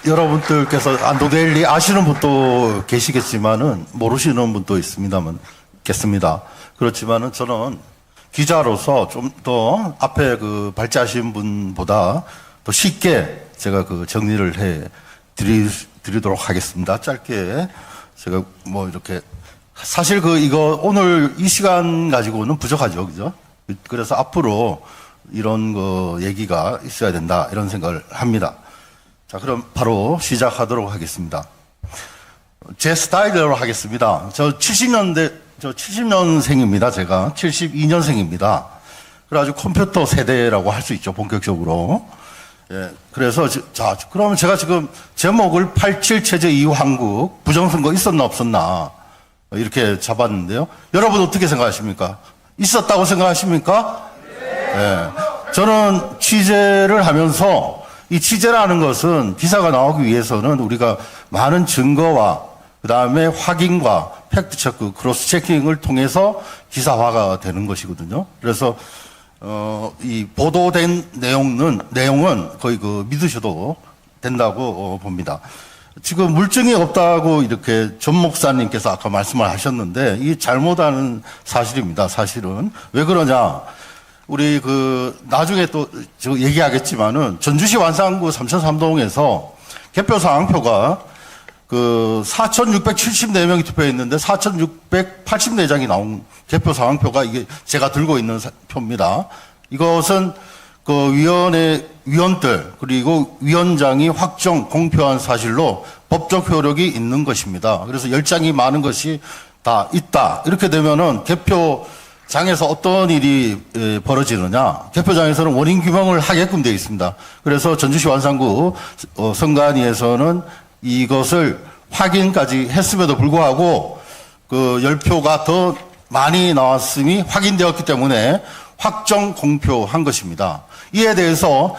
여러분들께서 안동데일리 아시는 분도 계시겠지만은 모르시는 분도 있겠습니다. 그렇지만은 저는 기자로서 좀 더 앞에 그 발제하신 분보다 더 쉽게 제가 그 정리를 해 드리도록 하겠습니다. 짧게 제가 뭐 이렇게 사실 이거 오늘 이 시간 가지고는 부족하죠, 그죠? 그래서 앞으로 이런 거 얘기가 있어야 된다 이런 생각을 합니다. 자, 그럼 바로 시작하도록 하겠습니다. 제 스타일대로 하겠습니다. 저 70년생입니다. 제가 72년생입니다. 그래가지고 컴퓨터 세대라고 할 수 있죠, 본격적으로. 예, 그래서 자, 그러면 제가 지금 제목을 87 체제 이후 한국 부정선거 있었나 없었나 이렇게 잡았는데요. 여러분 어떻게 생각하십니까? 있었다고 생각하십니까? 예, 저는 취재를 하면서 이 취재라는 것은 기사가 나오기 위해서는 우리가 많은 증거와 그 다음에 확인과 팩트체크, 크로스 체킹을 통해서 기사화가 되는 것이거든요. 그래서 이 보도된 내용은 거의 믿으셔도 된다고 봅니다. 지금 물증이 없다고 이렇게 전 목사님께서 아까 말씀을 하셨는데 이 잘못하는 사실입니다. 사실은 왜 그러냐? 우리 나중에 또 저 얘기하겠지만은 전주시 완산구 3003동에서 개표 상황표가 4,674명이 투표했는데 4,684장이 나온 개표 상황표가 이게 제가 들고 있는 표입니다. 이것은 위원들 그리고 위원장이 확정 공표한 사실로 법적 효력이 있는 것입니다. 그래서 10장이 많은 것이 다 있다. 이렇게 되면은 개표장에서 어떤 일이 벌어지느냐. 개표장에서는 원인 규명을 하게끔 되어 있습니다. 그래서 전주시 완산구 선관위에서는 이것을 확인까지 했음에도 불구하고 10표가 더 많이 나왔음이 확인되었기 때문에 확정 공표한 것입니다. 이에 대해서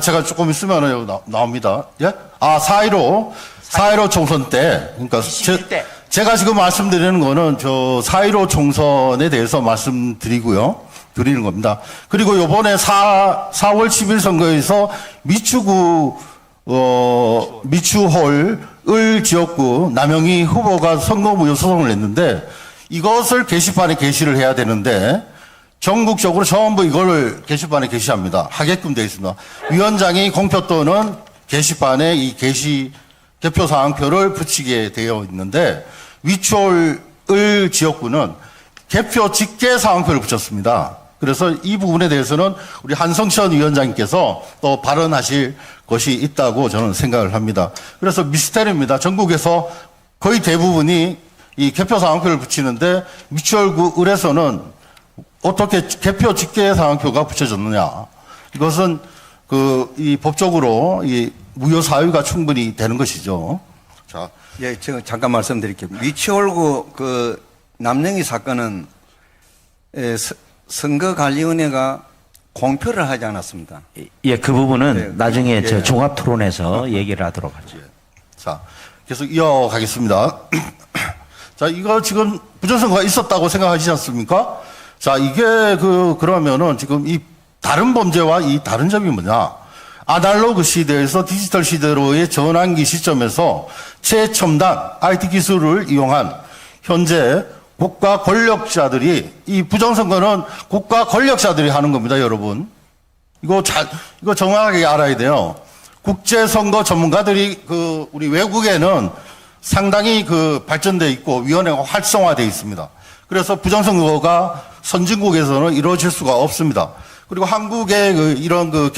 제가 조금 있으면 나옵니다. 예? 4.15 총선 때, 그러니까 제가 지금 말씀드리는 거는 4.15 총선에 대해서 드리는 겁니다. 그리고 요번에 4월 10일 선거에서 미추홀 지역구 남영희 후보가 선거 무효 소송을 냈는데 이것을 게시판에 게시를 해야 되는데 전국적으로 전부 이걸 게시판에 게시합니다. 하게끔 되어 있습니다. 위원장이 공표 또는 게시판에 이 개표 사항표를 붙이게 되어 있는데 미추홀 지역구는 개표 직계 사항표를 붙였습니다. 그래서 이 부분에 대해서는 우리 한성천 위원장님께서 또 발언하실 것이 있다고 저는 생각을 합니다. 그래서 미스테리입니다. 전국에서 거의 대부분이 이 개표 상황표를 붙이는데 미추홀구 을에서는 어떻게 개표 직계 상황표가 붙여졌느냐. 이것은 이 법적으로 이 무효 사유가 충분히 되는 것이죠. 자. 예, 제가 잠깐 말씀드릴게요. 미추홀구 남영희 사건은 선거관리위원회가 공표를 하지 않았습니다. 예, 그 부분은 나중에 저 종합 토론에서 얘기를 하도록 하죠. 자, 계속 이어가겠습니다. 자, 이거 지금 부정선거가 있었다고 생각하시지 않습니까? 자, 이게 그러면은 지금 이 다른 범죄와 이 다른 점이 뭐냐? 아날로그 시대에서 디지털 시대로의 전환기 시점에서 최첨단 IT 기술을 이용한 현재 국가 권력자들이 이 부정선거는 국가 권력자들이 하는 겁니다, 여러분. 이거 정확하게 알아야 돼요. 국제선거 전문가들이 우리 외국에는 상당히 발전돼 있고 위원회가 활성화되어 있습니다. 그래서 부정선거가 선진국에서는 이루어질 수가 없습니다. 그리고 한국의 이런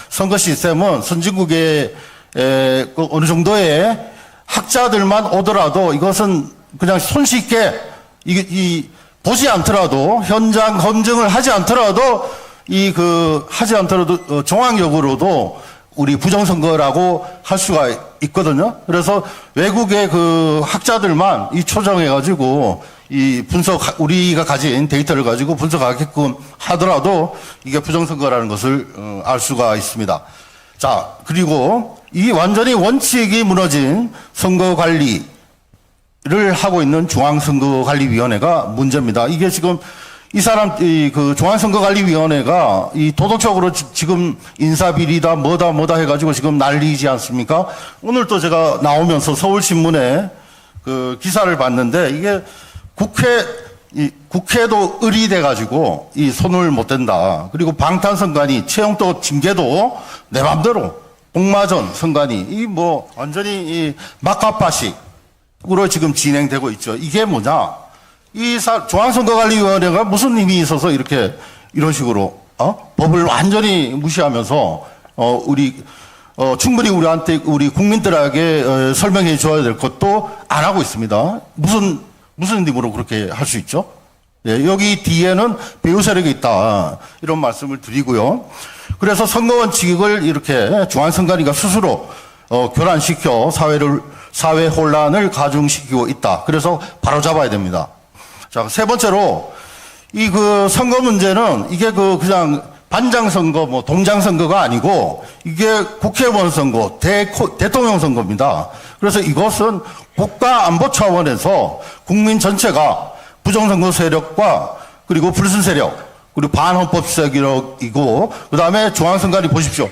선거 시스템은 선진국의 어느 정도의 학자들만 오더라도 이것은 그냥 손쉽게 보지 않더라도 현장 검증을 하지 않더라도 정황적으로도 우리 부정선거라고 할 수가 있거든요. 그래서 외국의 학자들만 초정해가지고 우리가 가진 데이터를 가지고 분석하게끔 하더라도 이게 부정선거라는 것을 알 수가 있습니다. 자, 그리고 이 완전히 원칙이 무너진 선거관리 하고 있는 중앙선거관리위원회가 문제입니다. 이게 지금 그 중앙선거관리위원회가 이 도덕적으로 지금 인사비리다 뭐다 해가지고 지금 난리지 않습니까? 오늘 또 제가 나오면서 서울신문에 그 기사를 봤는데 이게 국회도 의리돼가지고 이 손을 못 댄다. 그리고 방탄선관위 최영도 징계도 내 맘대로 복마전 선관위 이 뭐 완전히 이 막가파식으로 지금 진행되고 있죠. 이게 뭐냐? 중앙선거관리위원회가 무슨 힘이 있어서 이런 식으로 법을 완전히 무시하면서 충분히 우리 국민들에게 설명해 줘야 될 것도 안 하고 있습니다. 무슨 힘으로 그렇게 할 수 있죠? 예, 여기 뒤에는 배후 세력이 있다. 이런 말씀을 드리고요. 그래서 선거원칙을 이렇게 중앙선관위가 스스로 교란시켜 사회 혼란을 가중시키고 있다. 그래서 바로 잡아야 됩니다. 자, 세 번째로 선거 문제는 이게 그냥 반장 선거, 동장 선거가 아니고 이게 국회의원 선거, 대통령 선거입니다. 그래서 이것은 국가 안보 차원에서 국민 전체가 부정선거 세력과 그리고 불순 세력, 그리고 반헌법 세력이고, 그 다음에 중앙선관위 보십시오.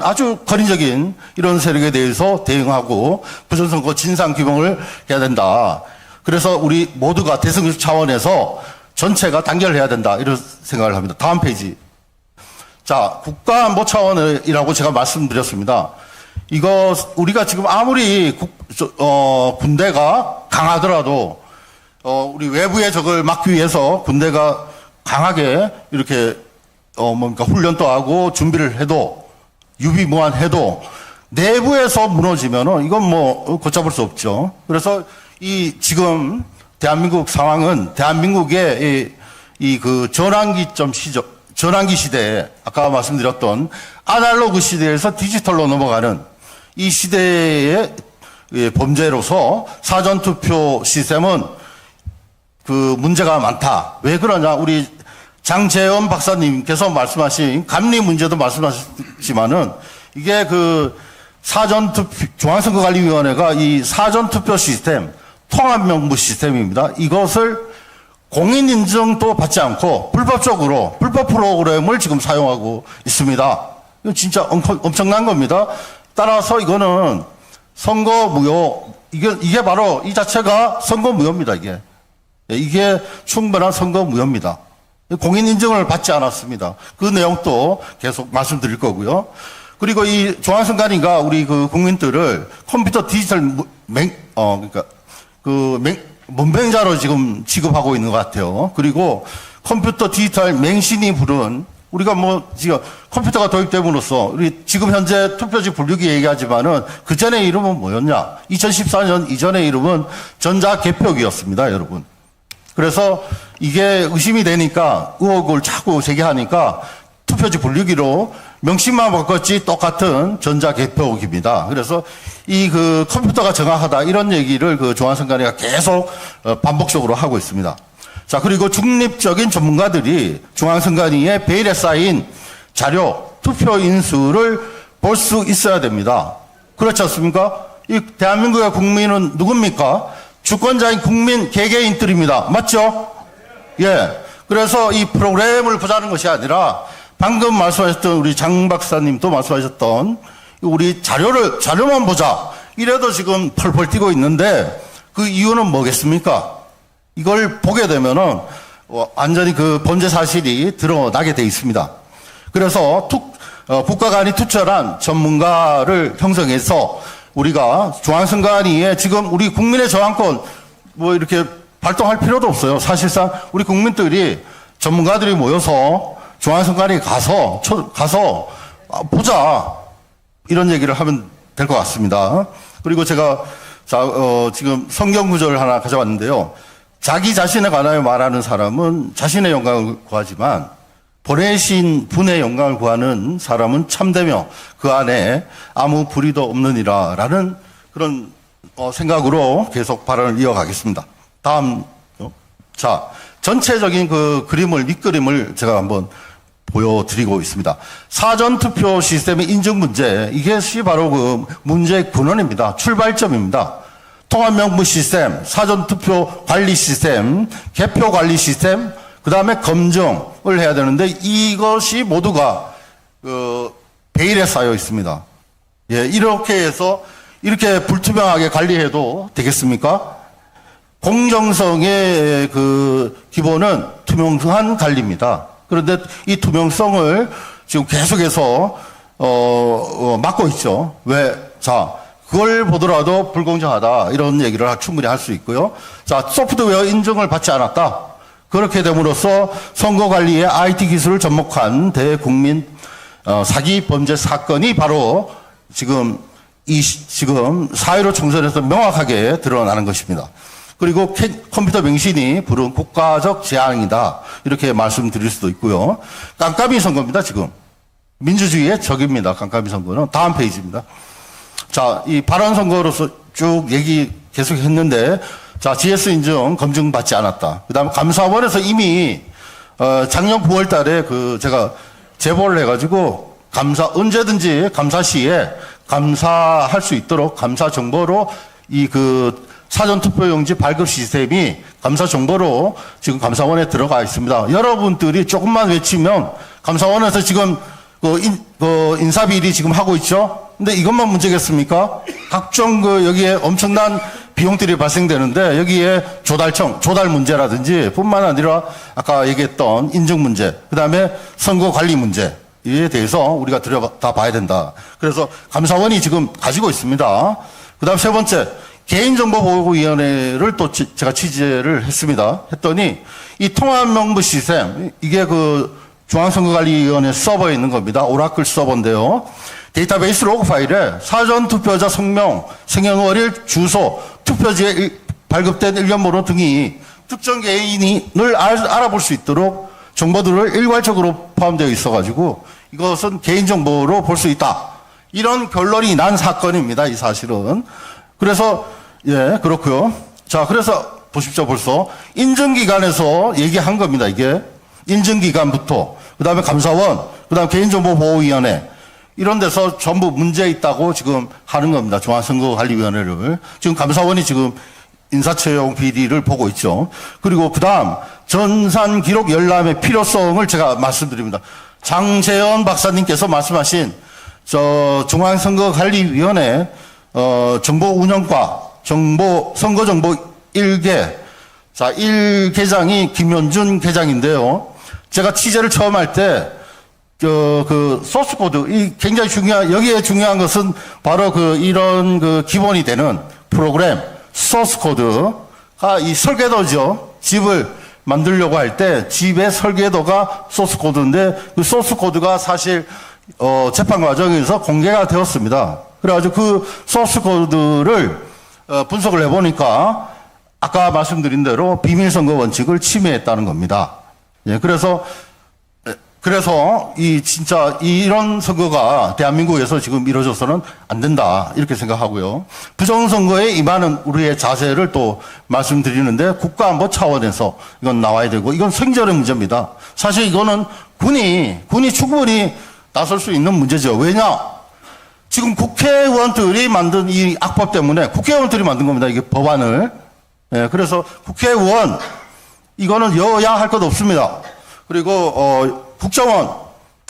아주 권위적인 이런 세력에 대해서 대응하고 부정선거 진상규명을 해야 된다. 그래서 우리 모두가 대승적 차원에서 전체가 단결해야 된다. 이런 생각을 합니다. 다음 페이지. 자, 국가안보 차원이라고 제가 말씀드렸습니다. 우리가 지금 아무리 군대가 강하더라도, 우리 외부의 적을 막기 위해서 군대가 강하게 이렇게, 훈련도 하고 준비를 해도, 유비무환해도, 내부에서 무너지면은 이건 걷잡을 수 없죠. 그래서 지금 대한민국 상황은 대한민국의 전환기 시대에 아까 말씀드렸던 아날로그 시대에서 디지털로 넘어가는 이 시대의 범죄로서 사전투표 시스템은 문제가 많다. 왜 그러냐? 우리 장재원 박사님께서 말씀하신 감리 문제도 말씀하셨지만은 이게 중앙선거관리위원회가 이 사전투표 시스템, 통합명부 시스템입니다. 이것을 공인인증도 받지 않고 불법 프로그램을 지금 사용하고 있습니다. 이거 진짜 엄청난 겁니다. 따라서 이거는 선거무효, 이게 바로 이 자체가 선거무효입니다, 이게. 이게 충분한 선거무효입니다. 공인인증을 받지 않았습니다. 그 내용도 계속 말씀드릴 거고요. 그리고 이 중앙선관위가 우리 국민들을 컴퓨터 디지털 문맹자로 지금 취급하고 있는 것 같아요. 그리고 컴퓨터 디지털 맹신이 부른 우리가 지금 컴퓨터가 도입됨으로써 우리 지금 현재 투표지 분류기 얘기하지만은 그 전의 이름은 뭐였냐? 2014년 이전의 이름은 전자개표기였습니다, 여러분. 그래서 이게 의심이 되니까 의혹을 자꾸 제기하니까 투표지 분류기로 명칭만 바꿨지 똑같은 전자개표기입니다. 그래서 컴퓨터가 정확하다 이런 얘기를 중앙선관위가 계속 반복적으로 하고 있습니다. 자, 그리고 중립적인 전문가들이 중앙선관위에 베일에 쌓인 자료, 투표 인수를 볼 수 있어야 됩니다. 그렇지 않습니까? 이 대한민국의 국민은 누굽니까? 주권자인 국민 개개인들입니다. 맞죠? 예. 그래서 이 프로그램을 보자는 것이 아니라 방금 말씀하셨던 우리 장 박사님도 말씀하셨던 우리 자료만 보자. 이래도 지금 펄펄 뛰고 있는데 그 이유는 뭐겠습니까? 이걸 보게 되면은 완전히 범죄 사실이 드러나게 돼 있습니다. 그래서 국가 간이 투철한 전문가를 형성해서 우리가 중앙선관위에 지금 우리 국민의 저항권 이렇게 발동할 필요도 없어요. 사실상 우리 국민들이 전문가들이 모여서 중앙선관위에 가서 보자 이런 얘기를 하면 될 것 같습니다. 그리고 제가 지금 성경 구절을 하나 가져왔는데요. 자기 자신에 관하여 말하는 사람은 자신의 영광을 구하지만 보내신 분의 영광을 구하는 사람은 참되며 그 안에 아무 불의도 없느니라 라는 그런 생각으로 계속 발언을 이어가겠습니다. 다음, 전체적인 밑그림을 제가 한번 보여드리고 있습니다. 사전투표 시스템의 인증 문제, 이것이 바로 문제의 근원입니다. 출발점입니다. 통합명부 시스템, 사전투표 관리 시스템, 개표 관리 시스템, 그 다음에 검증을 해야 되는데 이것이 모두가 베일에 쌓여 있습니다. 예, 이렇게 해서 이렇게 불투명하게 관리해도 되겠습니까? 공정성의 그 기본은 투명한 관리입니다. 그런데 이 투명성을 지금 계속해서 막고 있죠. 왜? 자, 그걸 보더라도 불공정하다 이런 얘기를 충분히 할 수 있고요. 자, 소프트웨어 인증을 받지 않았다. 그렇게 됨으로써 선거관리에 IT 기술을 접목한 대국민 사기 범죄 사건이 바로 지금 지금 4.15 총선에서 명확하게 드러나는 것입니다. 그리고 컴퓨터 맹신이 부른 국가적 재앙이다. 이렇게 말씀드릴 수도 있고요. 깜깜이 선거입니다, 지금. 민주주의의 적입니다, 깜깜이 선거는. 다음 페이지입니다. 자, 이 발언 선거로서 쭉 얘기 계속 했는데, 자, GS 인증 검증받지 않았다. 그 다음에 감사원에서 이미, 작년 9월 달에 제가 제보를 해가지고, 언제든지 감사 시에 감사할 수 있도록 감사 정보로 사전투표용지 발급 시스템이 감사 정보로 지금 감사원에 들어가 있습니다. 여러분들이 조금만 외치면 감사원에서 지금 인사비리 지금 하고 있죠? 근데 이것만 문제겠습니까? 각종 여기에 엄청난 비용들이 발생되는데 여기에 조달 문제라든지 뿐만 아니라 아까 얘기했던 인증 문제, 그 다음에 선거 관리 문제에 대해서 우리가 들여다 봐야 된다. 그래서 감사원이 지금 가지고 있습니다. 그 다음 세 번째, 개인정보보호위원회를 또 제가 취재를 했습니다. 했더니 이 통합명부 시스템, 이게 중앙선거관리위원회 서버에 있는 겁니다. 오라클 서버인데요. 데이터베이스 로그 파일에 사전투표자 성명, 생년월일, 주소, 투표지에 발급된 일련번호 등이 특정 개인을 알아볼 수 있도록 정보들을 일괄적으로 포함되어 있어가지고 이것은 개인정보로 볼 수 있다. 이런 결론이 난 사건입니다. 이 사실은. 그래서 예, 그렇고요. 자, 그래서 보십시오. 벌써 인증기관에서 얘기한 겁니다. 이게 인증기관부터 그다음에 감사원, 그다음에 개인정보보호위원회 이런 데서 전부 문제 있다고 지금 하는 겁니다. 중앙선거관리위원회를. 지금 감사원이 지금 인사채용 비리를 보고 있죠. 그리고 그다음 전산 기록 열람의 필요성을 제가 말씀드립니다. 장재현 박사님께서 말씀하신 중앙선거관리위원회 정보운영과 선거정보 1개. 자, 1계장이 김현준 계장인데요. 제가 취재를 처음 할 때, 소스코드, 굉장히 여기에 중요한 것은 바로 이런 기본이 되는 프로그램, 소스코드가 이 설계도죠. 집을 만들려고 할 때, 집의 설계도가 소스코드인데, 그 소스코드가 사실, 재판 과정에서 공개가 되었습니다. 그래가지고 그 소스코드를 분석을 해보니까 아까 말씀드린 대로 비밀선거 원칙을 침해했다는 겁니다. 예, 그래서 진짜 이런 선거가 대한민국에서 지금 이루어져서는 안 된다. 이렇게 생각하고요. 부정선거에 임하는 우리의 자세를 또 말씀드리는데 국가안보 차원에서 이건 나와야 되고 이건 생존의 문제입니다. 사실 이거는 군이 충분히 나설 수 있는 문제죠. 왜냐? 지금 국회의원들이 만든 이 악법 때문에 국회의원들이 만든 겁니다. 이게 법안을. 예, 그래서 국회의원, 이거는 여야 할 것 없습니다. 그리고, 국정원,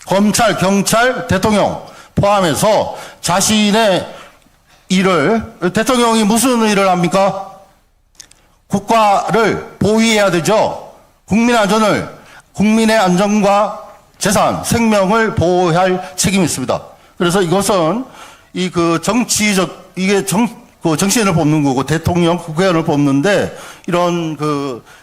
검찰, 경찰, 대통령 포함해서 자신의 대통령이 무슨 일을 합니까? 국가를 보위해야 되죠. 국민의 안전과 재산, 생명을 보호할 책임이 있습니다. 그래서 이것은 정치인을 뽑는 거고 대통령, 국회의원을 뽑는데 이런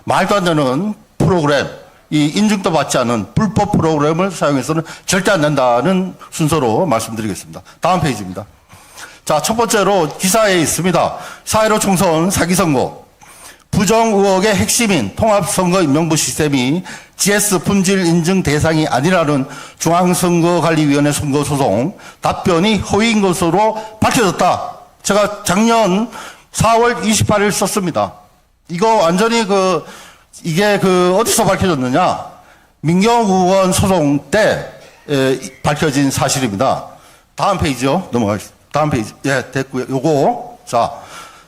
말도 안 되는 프로그램, 이 인증도 받지 않은 불법 프로그램을 사용해서는 절대 안 된다는 순서로 말씀드리겠습니다. 다음 페이지입니다. 자, 첫 번째로 기사에 있습니다. 4.15 총선 사기선거. 부정 의혹의 핵심인 통합선거인명부 시스템이 GS 품질 인증 대상이 아니라는 중앙선거관리위원회 선거소송 답변이 허위인 것으로 밝혀졌다. 제가 작년 4월 28일 썼습니다. 이거 완전히 이게 어디서 밝혀졌느냐? 민경욱 의원 소송 때 밝혀진 사실입니다. 다음 페이지요. 넘어가겠습니다. 다음 페이지. 예, 됐고요. 요거. 자,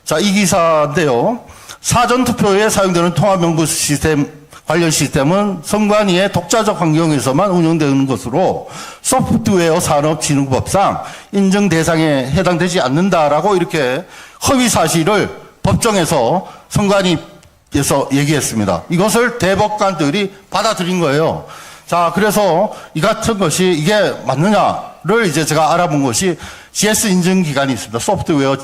자, 이 기사인데요. 사전투표에 사용되는 통합명부 시스템, 관련 시스템은 선관위의 독자적 환경에서만 운영되는 것으로 소프트웨어 산업진흥법상 인정 대상에 해당되지 않는다라고 이렇게 허위 사실을 법정에서 선관위에서 얘기했습니다. 이것을 대법관들이 받아들인 거예요. 자, 그래서 이 같은 것이 이게 맞느냐를 이제 제가 알아본 것이 GS 인증 기관이 있습니다. 소프트웨어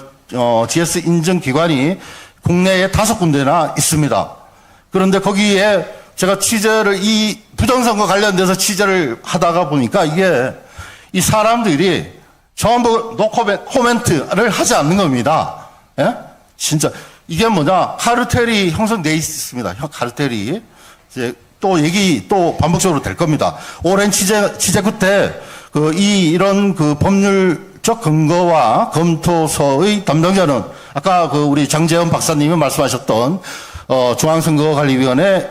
GS 인증 기관이 국내에 5군데나 있습니다. 그런데 거기에 제가 취재를 이 부정선거 관련돼서 취재를 하다가 보니까 이게 이 사람들이 전부 코멘트를 하지 않는 겁니다. 예? 진짜 이게 뭐냐? 카르텔이 형성돼 있습니다. 카르텔이 이제 또 반복적으로 될 겁니다. 오랜 취재 끝에 이런 법률적 근거와 검토서의 담당자는 아까 우리 장재현 박사님이 말씀하셨던 중앙선거관리위원회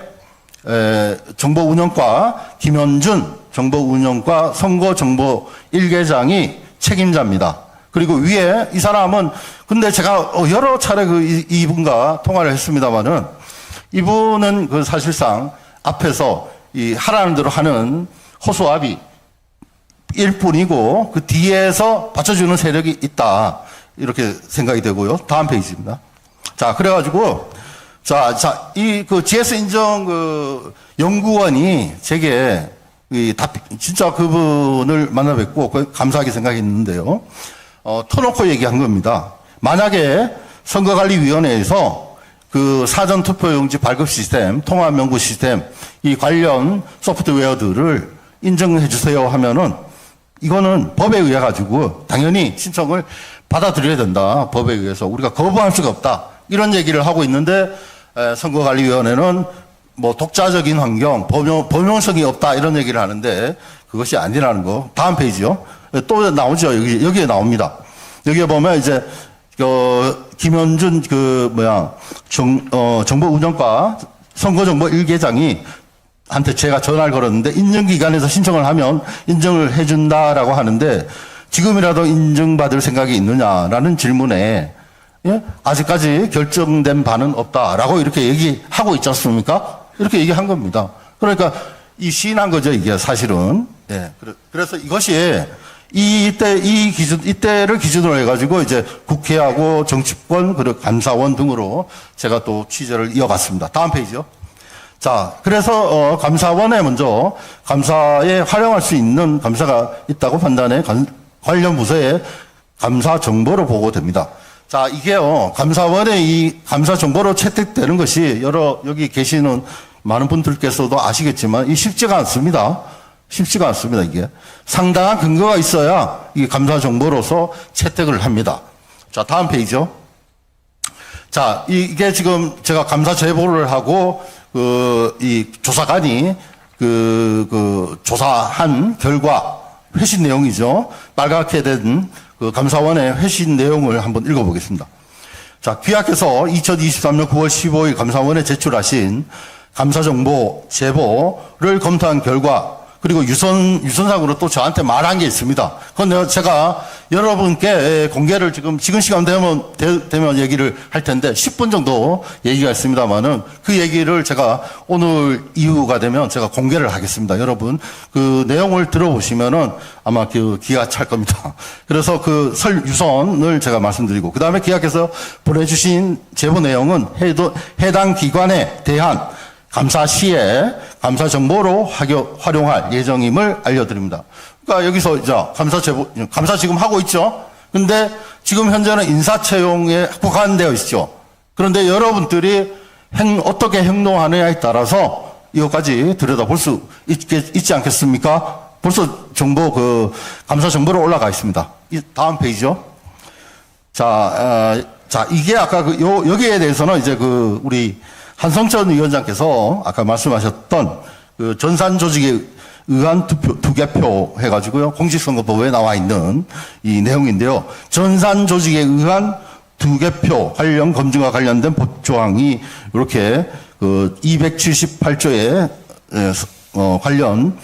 정보운영과 김현준 정보운영과 선거정보 1계장이 책임자입니다. 그리고 위에 이 사람은 근데 제가 여러 차례 이분과 통화를 했습니다만은 이분은 사실상 앞에서 하라는 대로 하는 호소합이 일 뿐이고 그 뒤에서 받쳐주는 세력이 있다. 이렇게 생각이 되고요. 다음 페이지입니다. 자, 그래가지고 이 GS 인정 연구원이 제게 진짜 그분을 만나 뵙고 감사하게 생각했는데요. 터놓고 얘기한 겁니다. 만약에 선거관리위원회에서 사전투표용지 발급 시스템, 통합명부 시스템, 이 관련 소프트웨어들을 인정해 주세요 하면은 이거는 법에 의해 가지고 당연히 신청을 받아들여야 된다. 법에 의해서 우리가 거부할 수가 없다. 이런 얘기를 하고 있는데 선거관리위원회는 뭐 독자적인 환경, 범용성이 없다 이런 얘기를 하는데 그것이 아니라는 거. 다음 페이지요. 또 나오죠. 여기에 나옵니다. 여기에 보면 이제 김현준 정보운영과 선거정보 1계장이 한테 제가 전화를 걸었는데 인증기관에서 신청을 하면 인정을 해준다라고 하는데 지금이라도 인정받을 생각이 있느냐라는 질문에 예? 아직까지 결정된 바는 없다라고 이렇게 얘기하고 있지 않습니까? 이렇게 얘기한 겁니다. 그러니까 시인한 거죠, 이게 사실은. 예. 그래서 이것이 이때를 기준으로 해가지고 이제 국회하고 정치권 그리고 감사원 등으로 제가 또 취재를 이어갔습니다. 다음 페이지요. 자, 그래서 감사원에 먼저 감사에 활용할 수 있는 감사가 있다고 판단해 관련 부서에 감사 정보로 보고됩니다. 자, 이게요, 감사원의 이 감사 정보로 채택되는 것이 여기 계시는 많은 분들께서도 아시겠지만, 쉽지가 않습니다. 쉽지가 않습니다, 이게. 상당한 근거가 있어야 이 감사 정보로서 채택을 합니다. 자, 다음 페이지요. 자, 이게 지금 제가 감사 제보를 하고, 이 조사관이 조사한 결과, 회신 내용이죠. 빨갛게 된 감사원의 회신 내용을 한번 읽어보겠습니다. 자, 귀하께서 2023년 9월 15일 감사원에 제출하신 감사정보 제보를 검토한 결과, 그리고 유선상으로 또 저한테 말한 게 있습니다. 그건 제가 여러분께 공개를 지금 시간 되면 얘기를 할 텐데 10분 정도 얘기가 있습니다만은 그 얘기를 제가 오늘 이후가 되면 제가 공개를 하겠습니다. 여러분 그 내용을 들어보시면은 아마 기가 찰 겁니다. 그래서 유선을 제가 말씀드리고 그 다음에 기하께서 보내주신 제보 내용은 해당 기관에 대한 감사 시에 감사 정보로 활용할 예정임을 알려드립니다. 그러니까 여기서 이제 감사 지금 하고 있죠. 근데 지금 현재는 인사 채용에 국한되어 있죠. 그런데 여러분들이 어떻게 행동하느냐에 따라서 이것까지 들여다볼 수 있지 않겠습니까? 벌써 감사 정보로 올라가 있습니다. 다음 페이지요. 자, 이게 아까 여기에 대해서는 이제 우리 한성천 위원장께서 아까 말씀하셨던 전산 조직에 의한 투개표 해가지고요. 공직선거법에 나와 있는 이 내용인데요. 전산 조직에 의한 투개표 관련 검증과 관련된 법조항이 이렇게 278조에 관련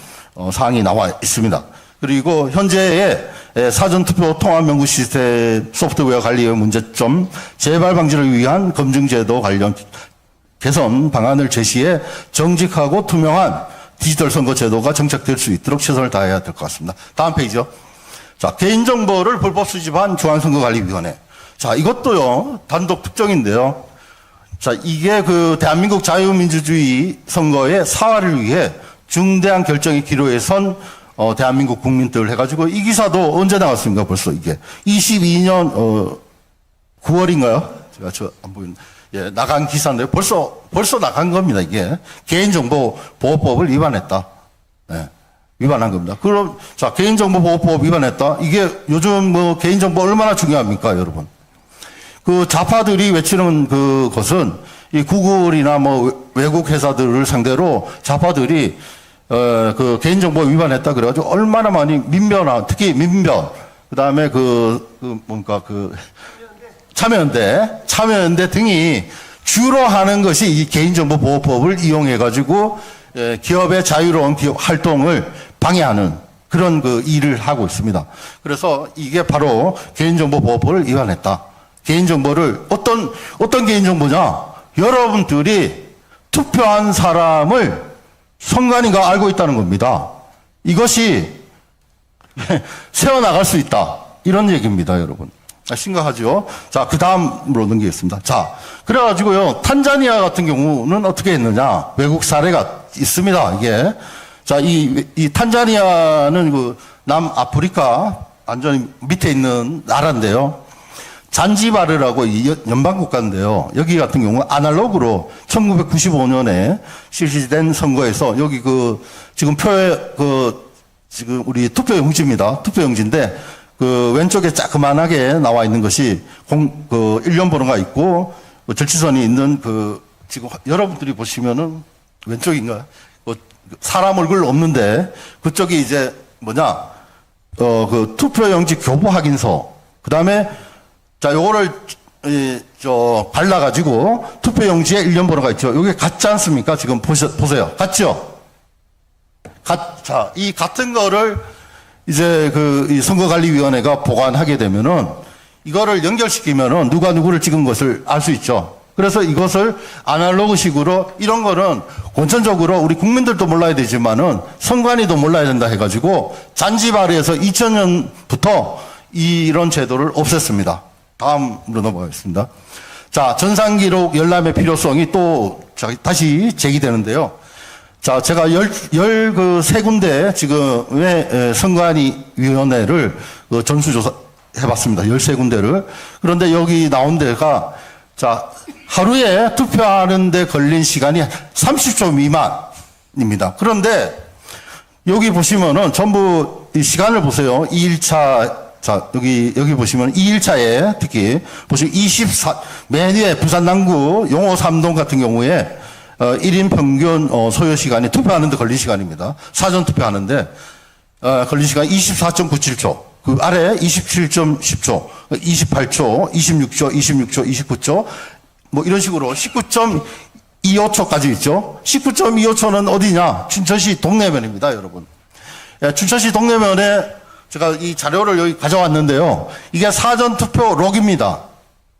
사항이 나와 있습니다. 그리고 현재의 사전투표 통합명부 시스템 소프트웨어 관리의 문제점, 재발 방지를 위한 검증제도 관련 개선 방안을 제시해 정직하고 투명한 디지털 선거 제도가 정착될 수 있도록 최선을 다해야 될 것 같습니다. 다음 페이지요. 자, 개인정보를 불법 수집한 중앙선거관리위원회. 자, 이것도요, 단독 특정인데요. 자, 이게 그 대한민국 자유민주주의 선거의 사활을 위해 중대한 결정의 기로에 선 대한민국 국민들 해가지고 이 기사도 언제 나왔습니까? 벌써 이게 22년 9월인가요? 제가 저 안 보이는데 예, 나간 기사인데 벌써 나간 겁니다. 이게 개인정보보호법을 위반했다. 예, 위반한 겁니다. 그럼 자, 개인정보보호법 위반했다. 이게 요즘 뭐 개인정보 얼마나 중요합니까, 여러분? 그 좌파들이 외치는 그것은 이 구글이나 뭐 외국 회사들을 상대로 좌파들이 그 개인정보 위반했다 그래가지고 얼마나 많이 민변화, 특히 민변, 그다음에 참여연대 등이 주로 하는 것이 이 개인정보보호법을 이용해가지고 기업의 자유로운 기업 활동을 방해하는 그런 그 일을 하고 있습니다. 그래서 이게 바로 개인정보보호법을 위반했다. 개인정보를 어떤 개인정보냐? 여러분들이 투표한 사람을 선관위가 알고 있다는 겁니다. 이것이 새어나갈 수 있다. 이런 얘기입니다, 여러분. 심각하죠? 자, 그 다음으로 넘기겠습니다. 자, 그래가지고요, 탄자니아 같은 경우는 어떻게 했느냐? 외국 사례가 있습니다, 이게. 자, 이 탄자니아는 그 남아프리카 완전히 밑에 있는 나라인데요. 잔지바르라고 연방국가인데요. 여기 같은 경우 아날로그로 1995년에 실시된 선거에서 여기 지금 지금 우리 투표용지입니다. 투표용지인데 왼쪽에 자그만하게 나와 있는 것이 일련 번호가 있고 절취선이 있는 지금 여러분들이 보시면은 왼쪽인가요? 사람 얼굴 없는데 그쪽이 이제 투표용지 교부 확인서. 그다음에 자, 요거를, 발라가지고, 투표용지에 일련 번호가 있죠. 요게 같지 않습니까? 지금 보세요. 같죠? 자, 이 같은 거를 이제 이 선거관리위원회가 보관하게 되면은, 이거를 연결시키면은 누가 누구를 찍은 것을 알 수 있죠. 그래서 이것을 아날로그식으로, 이런 거는 원천적으로 우리 국민들도 몰라야 되지만은, 선관위도 몰라야 된다 해가지고, 잔지바르에서 2000년부터 이런 제도를 없앴습니다. 다음으로 넘어가겠습니다. 자, 전산기록 열람의 필요성이 또 다시 제기되는데요. 자, 제가 13군데 지금의 선관위위원회를 전수조사 해봤습니다. 13군데를. 그런데 여기 나온 데가, 자, 하루에 투표하는데 걸린 시간이 30초 미만입니다. 그런데 여기 보시면은 전부 이 시간을 보세요. 2일차 자, 여기 보시면 2일차에 특히 보시면 매니에 부산 남구 용호 3동 같은 경우에 1인 평균 소요 시간이 투표하는데 걸린 시간입니다. 사전 투표하는데 걸린 시간 24.97초. 그 아래 27.10초, 28초, 26초, 29초 뭐 이런 식으로 19.25초까지 있죠. 19.25초는 어디냐? 춘천시 동래면입니다, 여러분. 춘천시 동래면에 제가 이 자료를 여기 가져왔는데요. 이게 사전투표 록입니다.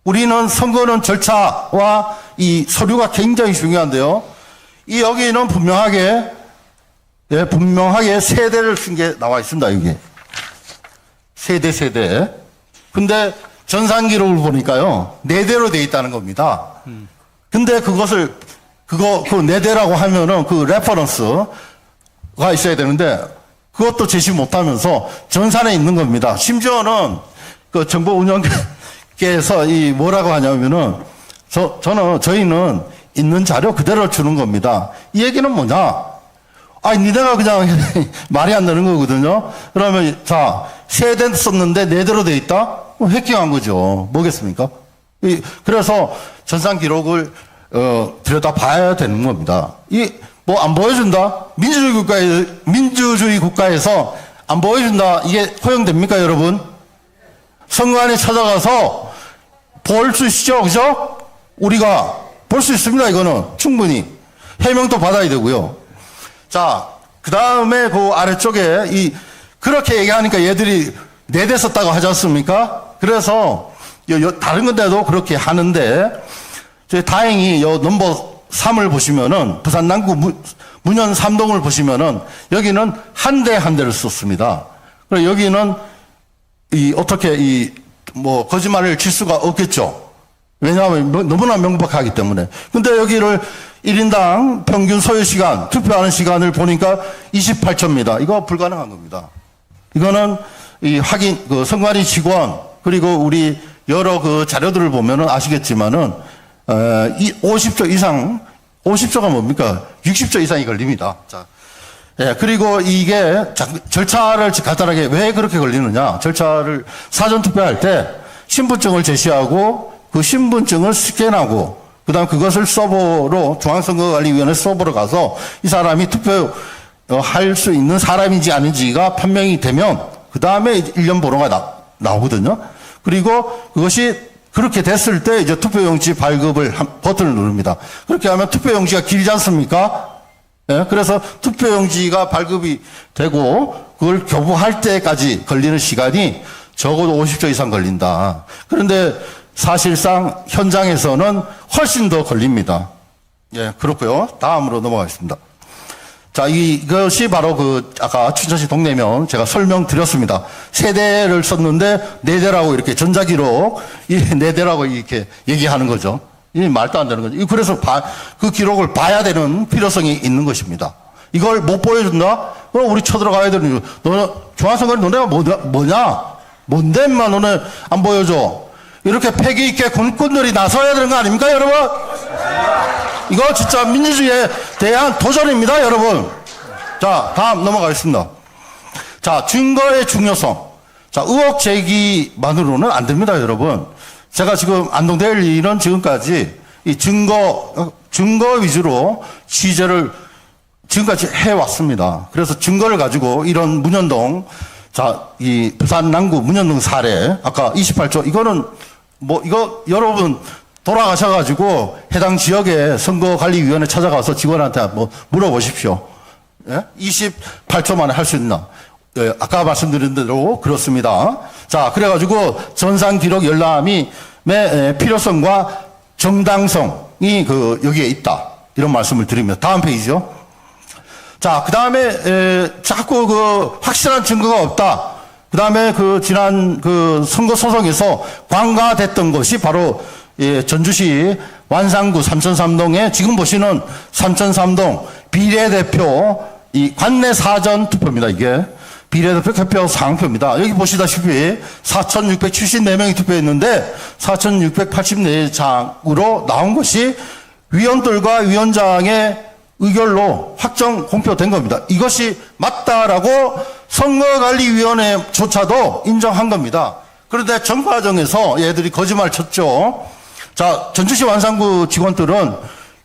우리는 선거는 절차와 이 서류가 굉장히 중요한데요. 여기는 분명하게 세대를 쓴 게 나와 있습니다, 여기. 세대. 근데 전산 기록을 보니까요, 4대로 돼 있다는 겁니다. 근데 그 4대라고 하면은 그 레퍼런스가 있어야 되는데, 그것도 제시 못하면서 전산에 있는 겁니다. 심지어는 그 정보 운영계에서 뭐라고 하냐면은 저희는 있는 자료 그대로 주는 겁니다. 이 얘기는 뭐냐? 니네가 그냥 말이 안 되는 거거든요. 그러면 자, 3대 썼는데 4대로 돼 있다? 해킹한 거죠. 뭐겠습니까? 그래서 전산 기록을 들여다 봐야 되는 겁니다. 뭐 안 보여준다? 민주주의 국가에서 안 보여준다? 이게 허용됩니까, 여러분? 선관위 찾아가서 볼 수 있죠, 그죠? 우리가 볼 수 있습니다, 이거는. 충분히. 해명도 받아야 되고요. 자, 그 다음에 그 아래쪽에 그렇게 얘기하니까 얘들이 4대 썼다고 하지 않습니까? 그래서 다른 건데도 그렇게 하는데 다행히 넘버 3을 보시면은 부산 남구 문현 3동을 보시면은 여기는 한 대 한 대를 썼습니다. 그리고 여기는 어떻게 거짓말을 칠 수가 없겠죠. 왜냐하면 너무나 명백하기 때문에. 근데 여기를 1인당 평균 소요 시간, 투표하는 시간을 보니까 28초입니다. 이거 불가능한 겁니다. 이거는 선관위 직원, 그리고 우리 여러 자료들을 보면은 아시겠지만은, 50초 이상, 50초가 뭡니까? 60초 이상이 걸립니다. 자. 예, 그리고 이게 절차를 간단하게 왜 그렇게 걸리느냐. 절차를 사전투표할 때 신분증을 제시하고 그 신분증을 스캔하고 그다음 그것을 서버로 중앙선거관리위원회 서버로 가서 이 사람이 투표할 수 있는 사람인지 아닌지가 판명이 되면 그 다음에 1년 번호가 나오거든요. 그리고 그것이 그렇게 됐을 때 이제 투표용지 발급을 버튼을 누릅니다. 그렇게 하면 투표용지가 길지 않습니까? 예, 그래서 투표용지가 발급이 되고 그걸 교부할 때까지 걸리는 시간이 적어도 50초 이상 걸린다. 그런데 사실상 현장에서는 훨씬 더 걸립니다. 예, 그렇고요. 다음으로 넘어가겠습니다. 자, 이것이 바로 아까 춘천시 동네면 제가 설명드렸습니다. 3대를 썼는데 4대라고 이렇게 전자기록, 4대라고 이렇게 얘기하는 거죠. 이 말도 안 되는 거죠. 그래서 그 기록을 봐야 되는 필요성이 있는 것입니다. 이걸 못 보여준다? 그럼 우리 쳐들어가야 되는 거죠. 중앙선거는 너네가 뭐냐? 뭔데 인마 너네 안 보여줘? 이렇게 패기 있게 군꾼들이 나서야 되는 거 아닙니까, 여러분? 이거 진짜 민주주의에 대한 도전입니다, 여러분. 자, 다음 넘어가겠습니다. 자, 증거의 중요성. 자, 의혹 제기만으로는 안 됩니다, 여러분. 제가 지금 안동데일리는 지금까지 이 증거 위주로 취재를 지금까지 해왔습니다. 그래서 증거를 가지고 이런 문현동, 자, 이 부산 남구 문현동 사례, 아까 28조, 이거는 이거 여러분 돌아가셔가지고 해당 지역의 선거관리위원회 찾아가서 직원한테 물어보십시오. 예? 28초 만에 할 수 있나? 예, 아까 말씀드린 대로 그렇습니다. 자, 그래가지고 전산기록 열람의 필요성과 정당성이 여기에 있다. 이런 말씀을 드립니다. 다음 페이지요. 자, 그 다음에, 자꾸 확실한 증거가 없다. 그 다음에 지난 선거 소송에서 관가됐던 것이 바로 전주시 완산구 삼천삼동에 지금 보시는 삼천삼동 비례대표 관내 사전 투표입니다. 이게 비례대표 개표 상표입니다. 여기 보시다시피 4,674명이 투표했는데 4,684장으로 나온 것이 위원들과 위원장의 의결로 확정 공표된 겁니다. 이것이 맞다라고 선거관리위원회조차도 인정한 겁니다. 그런데 전 과정에서 얘들이 거짓말을 쳤죠. 자, 전주시 완산구 직원들은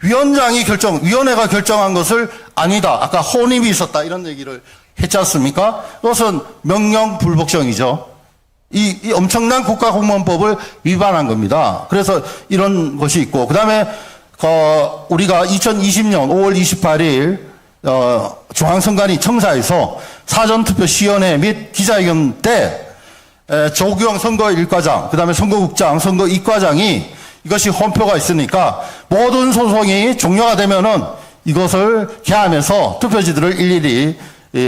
위원회가 결정한 것을 아니다. 아까 혼입이 있었다. 이런 얘기를 했지 않습니까? 그것은 명령불복종이죠. 이 엄청난 국가공무원법을 위반한 겁니다. 그래서 이런 것이 있고, 그 다음에 우리가 2020년 5월 28일 중앙선관위 청사에서 사전투표시연회 및 기자회견 때 조규영 선거 1과장, 그 다음에 선거국장, 선거 2과장이 이것이 홈표가 있으니까 모든 소송이 종료가 되면은 이것을 개함해서 투표지들을 일일이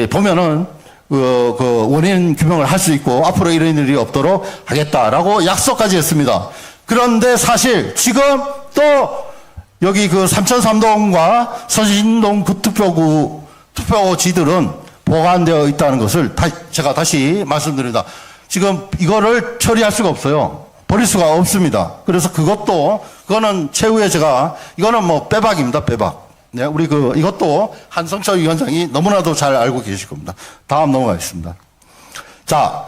보면은 원인 규명을 할 수 있고 앞으로 이런 일이 없도록 하겠다라고 약속까지 했습니다. 그런데 사실 지금 또 여기 삼천삼동과 서진동 투표지들은 보관되어 있다는 것을 제가 다시 말씀드립니다. 지금 이거를 처리할 수가 없어요. 버릴 수가 없습니다. 그래서 그거는 최후에 이거는 빼박입니다, 빼박. 네, 우리 이것도 한성철 위원장이 너무나도 잘 알고 계실 겁니다. 다음 넘어가겠습니다. 자,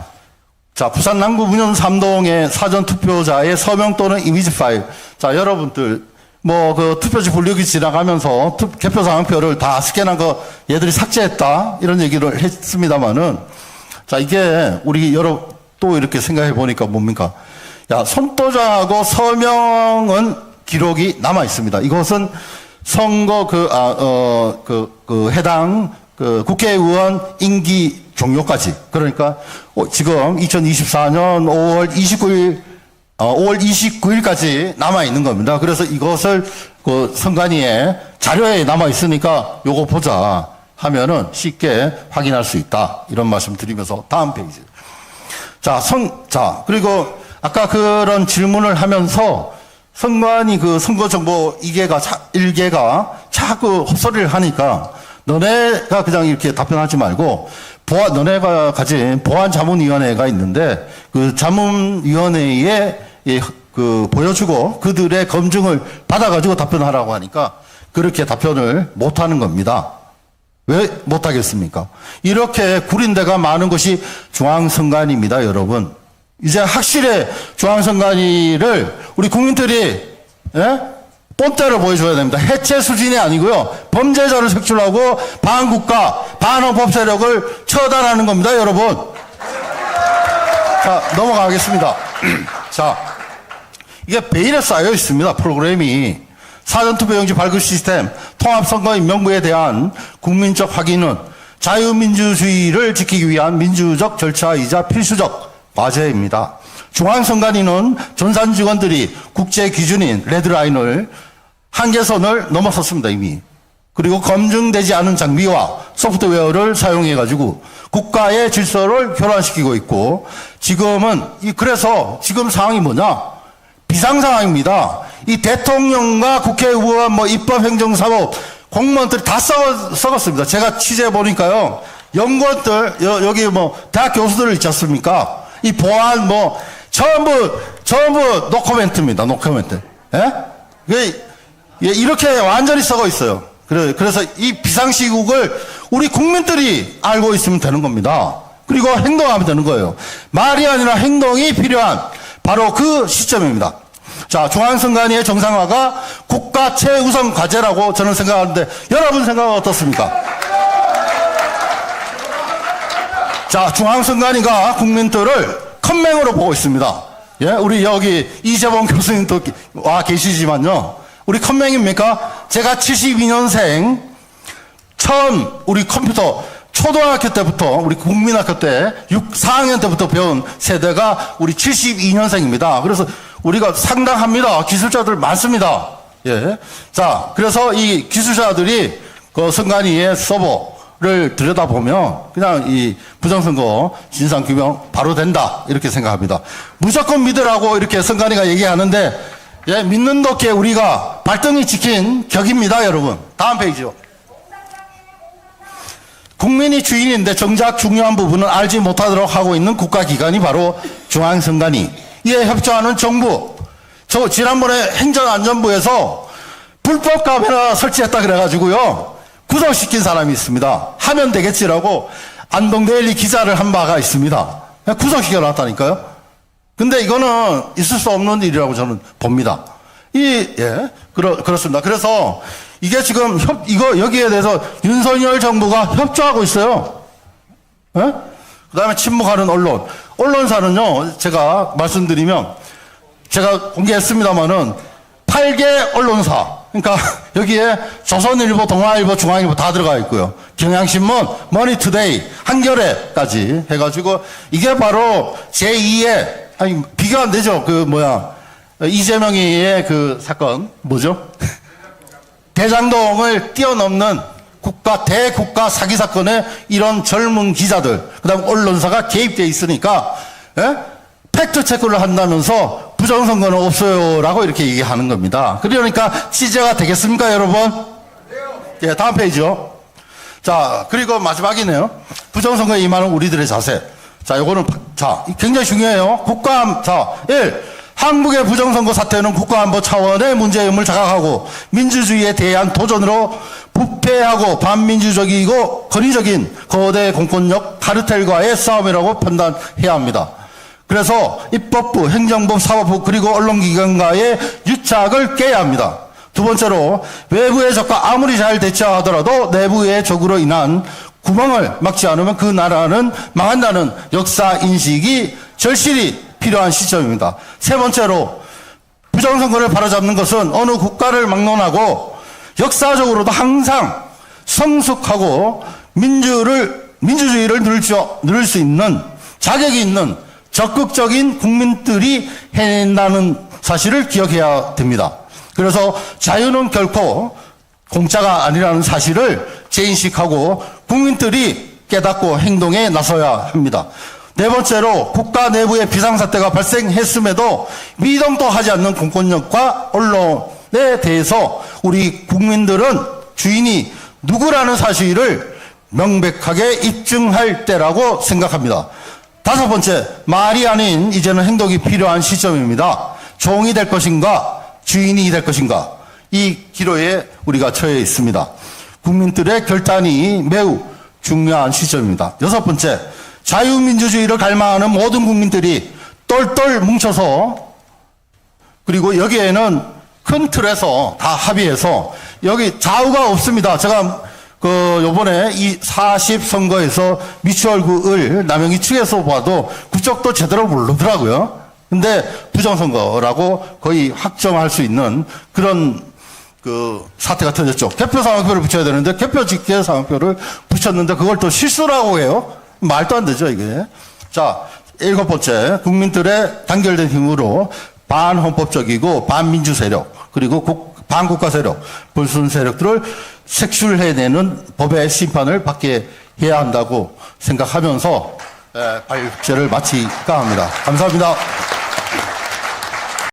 부산 남구 문현 3동의 사전투표자의 서명 또는 이미지 파일. 자, 여러분들, 투표지 분류기 지나가면서 개표 상황표를 다 스캔한 거 얘들이 삭제했다. 이런 얘기를 했습니다만은, 자, 이게 또 이렇게 생각해 보니까 뭡니까? 손도장하고 서명은 기록이 남아 있습니다. 이것은 선거 해당 그 국회의원 임기 종료까지, 그러니까 지금 2024년 5월 29일까지 남아 있는 겁니다. 그래서 이것을 그 선관위에 자료에 남아 있으니까 요거 보자 하면은 쉽게 확인할 수 있다. 이런 말씀 드리면서 다음 페이지. 자, 그리고 아까 그런 질문을 하면서 선관위 그 선거정보 1개가 자꾸 헛소리를 하니까 너네가 그냥 이렇게 답변하지 말고 너네가 가진 보안자문위원회가 있는데 그 자문위원회에 그 보여주고 그들의 검증을 받아가지고 답변하라고 하니까 그렇게 답변을 못하는 겁니다. 왜 못하겠습니까? 이렇게 구린 데가 많은 것이 중앙선관위입니다, 여러분. 이제 확실히 중앙선관위를 우리 국민들이 본때를 보여줘야 됩니다. 해체 수준이 아니고요. 범죄자를 색출하고 반국가, 반헌법 세력을 처단하는 겁니다, 여러분. 자, 넘어가겠습니다. 자, 이게 베일에 쌓여 있습니다, 프로그램이. 사전투표용지 발급 시스템, 통합선거인 명부에 대한 국민적 확인은 자유민주주의를 지키기 위한 민주적 절차이자 필수적 과제입니다. 중앙선관위는 전산 직원들이 국제 기준인 레드라인을 한계선을 넘어섰습니다, 이미. 그리고 검증되지 않은 장비와 소프트웨어를 사용해가지고 국가의 질서를 교란시키고 있고, 그래서 지금 상황이 뭐냐? 비상상황입니다. 이 대통령과 국회의원, 입법행정사법, 공무원들이 다 썩었습니다. 제가 취재해보니까요, 연구원들, 여기 대학 교수들 있지 않습니까? 이 보안, 전부 노코멘트입니다, 노코멘트. 이렇게 완전히 썩어 있어요. 그래서 이 비상시국을 우리 국민들이 알고 있으면 되는 겁니다. 그리고 행동하면 되는 거예요. 말이 아니라 행동이 필요한 바로 그 시점입니다. 자, 중앙선관위의 정상화가 국가 최우선 과제라고 저는 생각하는데 여러분 생각은 어떻습니까? 자, 중앙선관위가 국민들을 컴맹으로 보고 있습니다. 예, 우리 여기 이재봉 교수님도 와 계시지만요. 우리 컴맹입니까? 제가 72년생 처음 우리 컴퓨터 초등학교 때부터 우리 국민학교 때 4학년 때부터 배운 세대가 우리 72년생입니다. 그래서 우리가 상당합니다. 기술자들 많습니다. 예. 자, 그래서 이 기술자들이 그 선관위의 서버를 들여다보면 그냥 이 부정선거 진상규명 바로 된다. 이렇게 생각합니다. 무조건 믿으라고 이렇게 선관위가 얘기하는데 예, 믿는 덕에 우리가 발등이 찍힌 격입니다, 여러분. 다음 페이지요. 국민이 주인인데 정작 중요한 부분은 알지 못하도록 하고 있는 국가기관이 바로 중앙선관위. 이에 협조하는 정부. 저 지난번에 행정안전부에서 불법 카메라 설치했다 그래가지고요. 구속시킨 사람이 있습니다. 하면 되겠지라고 안동데일리 기자를 한 바가 있습니다. 구속시켜놨다니까요. 근데 이거는 있을 수 없는 일이라고 저는 봅니다. 그렇습니다. 그래서 이게 지금 여기에 대해서 윤석열 정부가 협조하고 있어요. 예? 그 다음에 침묵하는 언론. 언론사는요, 제가 말씀드리면, 제가 공개했습니다만은, 8개 언론사. 그러니까 여기에 조선일보, 동아일보, 중앙일보 다 들어가 있고요. 경향신문, 머니투데이, 한겨레까지 해가지고, 이게 바로 제2의, 비교 안 되죠. 이재명이의 그 사건, 뭐죠? 대장동을 뛰어넘는 대국가 사기 사건에 이런 젊은 기자들, 그 다음 언론사가 개입되어 있으니까, 팩트 체크를 한다면서 부정선거는 없어요라고 이렇게 얘기하는 겁니다. 그러니까 취재가 되겠습니까, 여러분? 예, 다음 페이지요. 자, 그리고 마지막이네요. 부정선거에 임하는 우리들의 자세. 자, 요거는, 굉장히 중요해요. 1. 한국의 부정선거 사태는 국가안보 차원의 문제임을 자각하고 민주주의에 대한 도전으로 부패하고 반민주적이고 권위적인 거대 공권력 카르텔과의 싸움이라고 판단해야 합니다. 그래서 입법부, 행정부, 사법부 그리고 언론기관과의 유착을 깨야 합니다. 두 번째로 외부의 적과 아무리 잘 대처하더라도 내부의 적으로 인한 구멍을 막지 않으면 그 나라는 망한다는 역사 인식이 절실히 필요한 시점입니다. 세 번째로 부정선거를 바로잡는 것은 어느 국가를 막론하고 역사적으로도 항상 성숙하고 민주주의를 누릴 수 있는 자격이 있는 적극적인 국민들이 해낸다는 사실을 기억해야 됩니다. 그래서 자유는 결코 공짜가 아니라는 사실을 재인식하고 국민들이 깨닫고 행동에 나서야 합니다. 네 번째로 국가 내부의 비상사태가 발생했음에도 미동도 하지 않는 공권력과 언론에 대해서 우리 국민들은 주인이 누구라는 사실을 명백하게 입증할 때라고 생각합니다. 다섯 번째, 말이 아닌 이제는 행동이 필요한 시점입니다. 종이 될 것인가, 주인이 될 것인가, 이 기로에 우리가 처해 있습니다. 국민들의 결단이 매우 중요한 시점입니다. 여섯 번째, 자유민주주의를 갈망하는 모든 국민들이 똘똘 뭉쳐서, 그리고 여기에는 큰 틀에서 다 합의해서, 여기 좌우가 없습니다. 제가 요번에 이 40 선거에서 미추홀구을 남영희 측에서 봐도 그쪽도 제대로 모르더라고요. 근데 부정선거라고 거의 확정할 수 있는 그런 사태가 터졌죠. 개표 상황표를 붙여야 되는데 개표 직계 상황표를 붙였는데 그걸 또 실수라고 해요. 말도 안 되죠, 이게. 자, 일곱 번째, 국민들의 단결된 힘으로 반헌법적이고 반민주 세력, 그리고 반국가 세력, 불순 세력들을 색출해내는 법의 심판을 받게 해야 한다고 생각하면서 발제를 마칠까 합니다. 감사합니다.